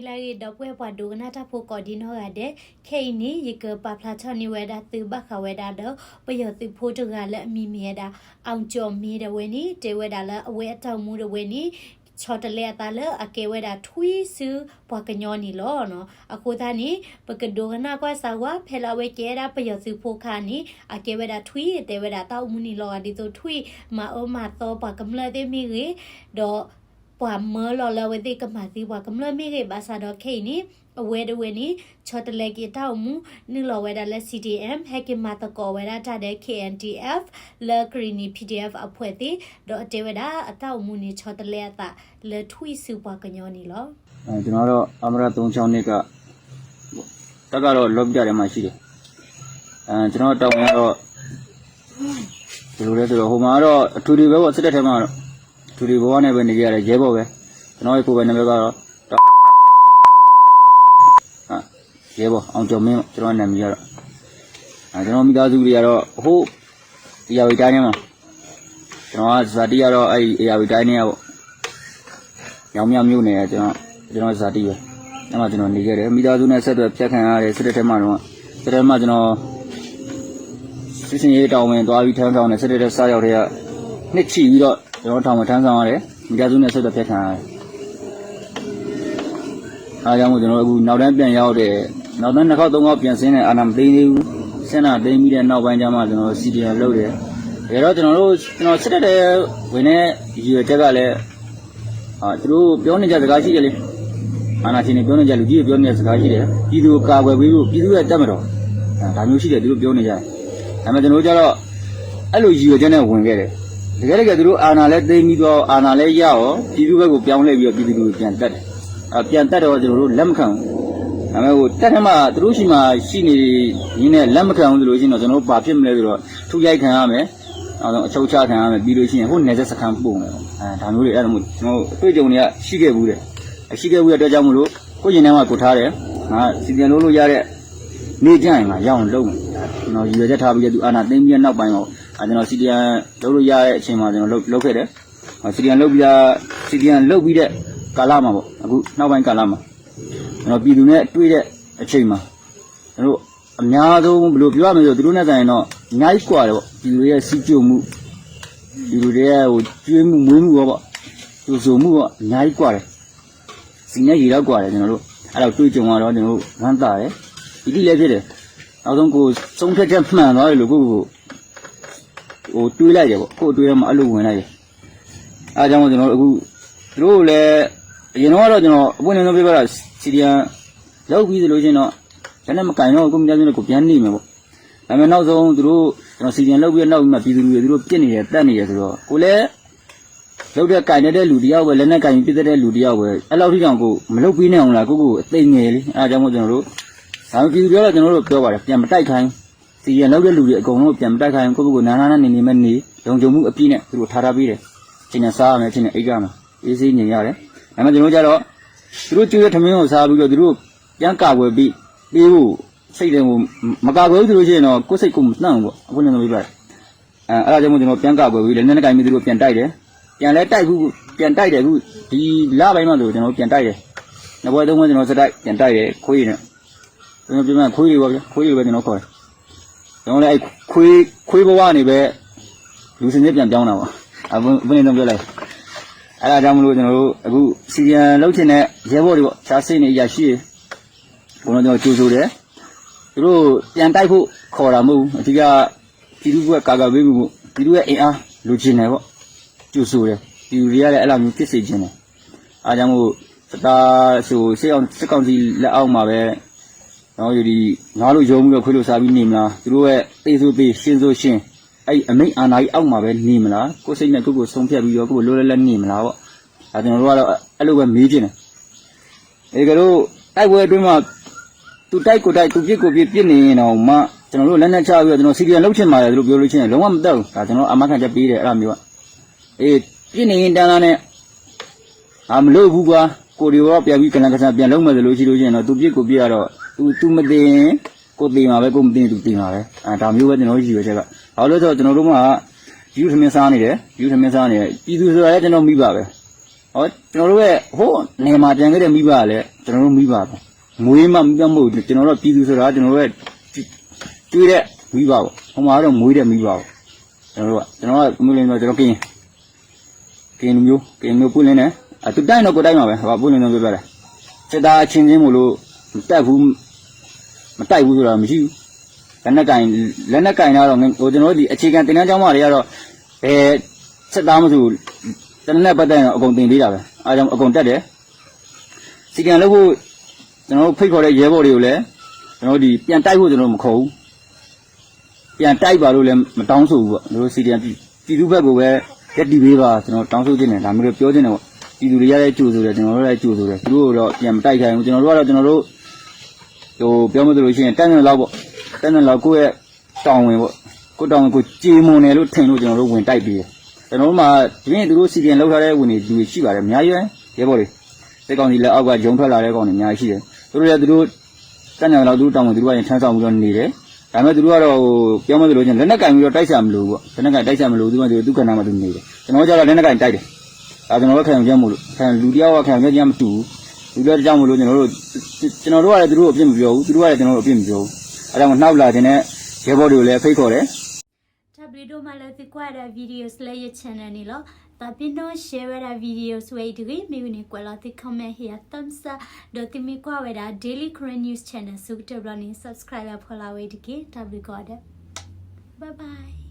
Pilari Dopwe Paduganata Pocodino Ade, Kaini, Yika Paplatoni Weda, Tubaka Wedado, Boyoti Portugal, Mimieda, Auntjo Mida Winnie, De Wedala, Weta Muda Winnie. Chotale atale akeweda thui su pakanyoni lo no akutani pakadogana kwa sawa phelawe kera payosu phokani akeweda thui teweda taw muni lo adito thui ma o ma to pakamla de mi ge do pa mo lo la we de kamati pakamla mi ge basa do khaini aweda weni chotale ki taw mu ni lo weda le CDM hakimata ko weda ta de KNTF le Grini PDF apweti do teweda ataw muni chotale ata le thui super kanyoni lo ကျွန်တော်တော့အမရ36နှစ်ကတက်ကတော့လော့ပြတယ်မှရှိတယ်ကျွန်တော်တောင်းရတော့ဒီလိုလဲဆိုတော့ဟိုမှာတော့အထူတွေပဲပေါ့စစ်တပ်ထဲမှာတော့အထူတွေဘဝနဲ့ပဲနေကြရတယ်ရဲဘော်ပဲကျွန်တော်ရဲ့ကိုယ်ပဲနာမည်ကတော့ရဲဘော်အောင်ကျော်မင်းကျွန်တော်နာမည်ကတော့ကျွန်တော်မိသားစုတွေကတော့ဟိုအရာဝတီတိုင်းထဲမှာကျွန်တော်ကဇာတိကတော့အဲ့အရာဝတီတိုင်းထဲကပေါ့ညောင်မြောင်မြို့နယ်ကကျွန်တော်ဇာတိပဲအဲ့မှာကျွန်တော်နေခဲ့တယ်မိသားစုနဲ့ဆက်သွယ်ဖြတ်ခံရတယ်စစ်တပ်ထဲမှာတော့စစ်တပ်မှာကျွန်တော်စစ်စင်ရေးတောင်းဝင်သွားပြီးထမ်းဆောင်တယ်စစ်တပ်ထဲစားရောက်တဲ့ကနှစ်ချီပြီးတော့ကျွန်တော်ထောင်မှာထမ်းဆောင်ရတယ်မိသားစုနဲ့ဆက်သွယ်ဖြတ်ခံရတယ်အားကြောင့်ကျွန်တော်အခုနောက်တန်းပြန်ရောက်တယ်နောက်တန်း2ခေါက်3ခေါက်ပြန်ဆင်းတယ်အာနာမသိသေးဘူးဆင်းတာသိပြီးတဲ့နောက်ပိုင်းကျမှကျွန်တော် CDN လုပ်တယ်ဒါတော့ကျွန်တော်စစ်တပ်ထဲဝင်တဲ့ရည်ရွယ်ချက်ကလည်းသူတို့ပြောနေကြစကားရှိတယ်လေအာနာရှင်တွေပြောနေကြလူကြီးတွေပြောနေတဲ့စကားရှိတယ်ပြည်သူကိုကာကွယ်ပေးဖို့ပြည်သူရဲ့တက်မတော်ဒါမျိုးရှိတယ်သူတို့ပြောနေကြတယ်ဒါပေမဲ့ကျွန်တော်တို့ကျတော့အဲ့လိုရည်ရွယ်ချက်နဲ့ဝင်ခဲ့တယ်တကယ်သူတို့အာနာလဲသိမ်းပြီးတော့အာနာလဲရရောပြည်သူဘက်ကိုပြောင်းလဲပြီးတော့ပြည်သူတွေကိုပြန်တက်တယ်ပြန်တက်တော့ကျွန်တော်တို့လက်မခံဘူးဒါပေမဲ့ဟိုတက်ထဲမှာသူတို့ရှိမှရှိနေရင်းနဲ့လက်မခံဘူးဆိုလို့ရှိရင်တော့ကျွန်တော်တို့ဘာဖြစ်မလဲဆိုတော့ထူရိုက်ခံရမယ်နောက်ဆုံးအချုပ်ချခံရမယ်ပြီးလို့ရှိရင်ဟိုနယ်ဆက်စခန်းပုံမယ်ဒါမျိုးတွေအဲ့လိုမျိုးကျွန်တော်အတွေ့အကြုံတွေကရှိခဲ့ဘူးတဲ့ရှိခဲ့ဘူးတဲ့အတွက်ကြောင့်မလို့ကိုယ့်ရင်ထဲမှာကိုထားတယ်ငါစီပြန်လို့ရတဲ့နေကြရင်ငါရအောင်လုပ်မယ်ကျွန်တော်ရည်ရွယ်ချက်ထားပြီးတဲ့သူအာနာသိမ်းပြီးတဲ့နောက်ပိုင်းတော့ကျွန်တော်စီပြန်လို့ရတဲ့အချိန်မှာကျွန်တော်လုပ်ခဲ့တယ်စီပြန်လုပ်ပြီးတဲ့ကာလမှာပေါ့အခုနောက်ပိုင်းကာလမှာကျွန်တော်ပြည်သူနဲ့တွေ့တဲ့အချိန်မှာကျွန်တော်အများဆုံးဘယ်လိုပြောရမလဲဆိုသူတို့နဲ့ဆိုင်တော့အများကြီးกว่าတယ်ပေါ့ပြည်သူတွေရဲ့စီးကျုံမှုပြည်သူတွေရဲ့ဟိုကျွေးမှုမွေးမှုပေါ့သူစုံမှုပေါ့အများကြီးกว่าတယ်စီနဲ့ရေတော့กว่าတယ်ကျွန်တော်တို့အဲ့တော့တွေ့ကြုံတော့ကျွန်တော်တို့ဝမ်းသာတယ်ဒီတိလည်းဖြစ်တယ်နောက်ဆုံးကိုစုံဖြတ်ချက်မှန်သွားတယ်လို့ကိုဟိုတွေးလိုက်တယ်ပေါ့ကိုတွေးရမှအဲ့လိုဝင်လိုက်တယ်အဲ့ဒါကြောင့်ကျွန်တော်တို့အခုသူတို့လည်းအရင်တော့ကျွန်တော်အပွင့်နေဆုံးပြပါတော့စီဒီယန်လောက်ပြီးဆိုလို့ချင်းတော့ဒါနဲ့မကင်တော့ကိုမိသားစုနဲ့ကိုပြန်နေမယ်ပေါ့ဒါပေမဲ့နောက်ဆုံးသူတို့ကျွန်တော်စီဒီယန်လောက်ပြီးနောက်ပြီးမှပြည်သူတွေသူတို့ပြစ်နေတယ်တက်နေတယ်ဆိုတော့ကိုလည်းလောက်တဲ့ကင်နေတဲ့လူတယောက်ပဲလက်နဲ့ကင်ပြစ်တဲ့လူတယောက်ပဲအဲ့လောက်ထိတောင်ကိုမလုပ်ပြီးနိုင်အောင်လားကိုအသိငယ်လေးအဲ့ဒါကြောင့်မို့ကျွန်တော်တို့ဒါပေမဲ့ပြည်သူတွေကတော့ကျွန်တော်တို့ပြောပါတယ်ပြန်မတိုက်ခိုင်းစီဒီယန်လောက်တဲ့လူတွေအကုန်လုံးပြန်မတိုက်ခိုင်းကိုနာနာနဲ့နေမဲ့နေလုံခြုံမှုအပြည့်နဲ့သူတို့ထားပေးတယ်ချိန်နဲ့စားရမယ်ချိန်နဲ့အိတ်ရမယ်အေးစေးနေရတယ်ဒါပေမဲ့ကျွန်တော်ကြတော့သူတို့ကျွေးတဲ့ထမင်းကိုစားပြီးတော့သူတို့ပြန်ကာကွယ်ပြီးဖို့စိတ်တယ်ကိုမကာကွယ်ဘူးဆိုလို့ရှိရင်တော့ကိုယ်စိတ်ကိုမနှံ့ဘူးပေါ့အခုလည်းမပြောပြအဲ့ဒါကြောင့်မို့ကျွန်တော်ပြန်ကာကွယ်ပြီးလည်းနဲ့ကိုင်ပြီးသူတို့ပြန်တိုက်တယ်ပြန်လဲတိုက်ဘူးပြန်တိုက်တယ်အခုဒီလပိုင်းမှဆိုကျွန်တော်ပြန်တိုက်တယ်နောက်ဘက်သုံးဘက်ကျွန်တော်စတိုက်ပြန်တိုက်တယ်ခွေးနဲ့ကျွန်တော်ပြန်ခွေးတွေပေါ့ဗျာခွေးတွေပဲကျွန်တော်ခေါ်တယ်ကျွန်တော်လည်းအဲ့ခွေးဘဝနေပဲလူစင်စစ်ပြန်ပြောင်းတာပေါ့ဘယ်နဲ့တော့ပြောလိုက်အဲ့ဒါကြောင့်မလို့ကျွန်တော်တို့အခုစီရန်လှုပ်ချင်တဲ့ရဲဘော်တွေပေါ့ရှားစိတ်နေရရှိဘုံတော့ကျွန်တော်ကြိုးဆိုတယ်သူတို့ပြန်တိုက်ဖို့ခေါ်တာမဟုတ်ဘူးအဓိကပြည်သူ့ဘက်ကကာကွယ်ပေးဖို့ပြည်သူရဲ့အင်အားလူချင်းတယ်ပေါ့ကြိုးဆိုတယ်ပြည်သူတွေကလည်းအဲ့လိုမျိုးဖြစ်စေချင်တယ်အားကြောင့်မို့စတာဆိုစစ်ကောင်စီလက်အောက်မှာပဲတော့ဒီငါတို့ရုံပြီးတော့ခွေးလို့စားပြီးနေမလားသူတို့ရဲ့သေဆိုသေရှင်းဆိုရှင်းအဲ့အမိတ်အာဏာကြီးအောက်မှာပဲနေမလားကိုယ်စိတ်နဲ့ကိုယ်ဆုံးဖြတ်ပြီးတော့ကိုယ်လိုလဲနေမလားပေါ့ဒါကျွန်တော်တို့ကတော့အဲ့လိုပဲမေးချင်တယ်အဲ့ကတော့တိုက်ပွဲအတွင်းမှာသူတိုက်ကိုတိုက်သူပြစ်ကိုပြစ်နေရင်တော့မှကျွန်တော်တို့လက်နဲ့ချပြီးတော့ကျွန်တော်စီဒီယန်လှုပ်ချင်ပါတယ်သူတို့ပြောလို့ချင်းလုံးဝမတက်ဘူးဒါကျွန်တော်အမခံချက်ပေးတယ်အဲ့လိုမျိုးကအေးပြစ်နေရင်တန်းတန်းနဲ့မလို့ဘူးကွာကိုဒီရောပြန်ပြီးကနကစားပြန်လုံးမယ်ဆိုလို့ရှိလို့ချင်းတော့သူပြစ်ကိုပြရတော့သူမသိရင်ကိုသိမှာပဲကိုမသိရင်သူသိမှာပဲဒါမျိုးပဲကျွန်တော်ယူရချက်ကဘာလို့လဲဆိုတော့ကျွန်တော်တို့ကယူထမင်းစားနေတယ်ပြည်သူဆိုတာလည်းကျွန်တော်မိပါပဲ ဟောကျွန်တော်တို့ရဲ့ဟိုနေမှာပြန်ခဲ့တဲ့မိဘလည်းကျွန်တော်တို့မိဘပဲမွေးမှမပြတ်မဟုတ်ကျွန်တော်တို့ပြည်သူဆိုတာကျွန်တော်တို့ရဲ့ကျွေးတဲ့မိဘပေါ့ဟိုမှာတော့မွေးတဲ့မိဘပေါ့ကျွန်တော်ကမွေးလင်းတော့ကျွန်တော်ကင်းမျိုးပွင့်လင်းတယ်သူတိုင်းတော့ကိုတိုင်းမှာပဲဟာပွင့်လင်းတော့ပြောတယ်စစ်သားချင်းချင်းမို့လို့မတိုက်ဘူးဆိုတာမရှိဘူးလက်နက်ကင်တော့ဟိုကျွန်တော်တို့ဒီအခြေခံတင်တန်းကျောင်းမတွေကတော့စစ်သားမဆိုတနက်ပတ်တိုင်းတော့အကုန်တင်သေးတာပဲအားကြောင့်အကုန်တက်တယ်စီကံလို့ဖို့ကျွန်တော်တို့ဖိတ်ခေါ်တဲ့ရဲဘော်တွေကိုလည်းကျွန်တော်တို့ဒီပြန်တိုက်ဖို့ကျွန်တော်မခေါ်ဘူးပြန်တိုက်ပါလို့လည်းမတောင်းဆိုဘူးပေါ့တို့စီကံပြည်သူဘက်ကိုပဲရက်တီပေးပါကျွန်တော်တောင်းဆိုခြင်းနဲ့ဒါမျိုးပြောခြင်းနဲ့ပေါ့ပြည်သူတွေရတဲ့ကြိုဆိုတယ်ကျွန်တော်တို့လည်းကြိုဆိုတယ်သူတို့တော့ပြန်မတိုက်ခိုင်းဘူးကျွန်တော်တို့ကတော့ကျွန်တော်တို့ဟိုပြောမသလိုရှိရင်တန်းနေလောက်ပေါ့တန်းနေလောက်ကိုယ့်ရဲ့တောင်းဝင်ပေါ့ကိုတောင်းဝင်ကိုကြေမွန်တယ်လို့ထင်လို့ကျွန်တော်တို့ဝင်တိုက်ပြီးတယ်ကျွန်တော်တို့မှဒီနေ့သူတို့စီကံလောက်ထားတဲ့ဝင်တွေလူတွေရှိပါတယ်အများကြီးပဲရဲဘော်တွေစိတ်ကောင်းစီလက်အောက်ကဂျုံထွက်လာတဲ့ကောင်တွေအများကြီးရှိတယ်သူတို့လည်းသူတို့တန်းနေလောက်သူတို့တောင်းဝင်သူတို့ကရင်ထမ်းဆောင်ပြီးတော့နေတယ်ဒါပေမဲ့သူတို့ကတော့ပြောမသလိုချင်းလက်နက်ကင်ပြီးတော့တိုက်ဆရာမလို့ပေါ့လက်နက်ကင်တိုက်ဆရာမလို့သူကသူခန္ဓာမှာသူနေတယ်ကျွန်တော်ကျတော့လက်နက်ကင်တိုက်တယ်ဒါကျွန်တော်တို့ခံရုံချက်မို့လို့ခံလူတယောက်ကခံရုံချက်မတူဘူးလူတွေကြောင့်မို့လို့ကျွန်တော်တို့ကလည်းသူတို့အပြစ်မပြောဘူးသူတို့ကလည်းကျွန်တော်တို့အပြစ်မပြောဘူးအဲဒါမှနှောက်လာတဲ့ရဲဘော်တွေကိုလည်းဖိတ်ခေါ်တယ် Tablido malati kwada videos la ye channel ni lo tapino share da videos we digi mi ni kwala ti comment here thumbs up do ti mi kwa we da daily current news channel su te blani subscribe la phola we digi tabli kwada bye bye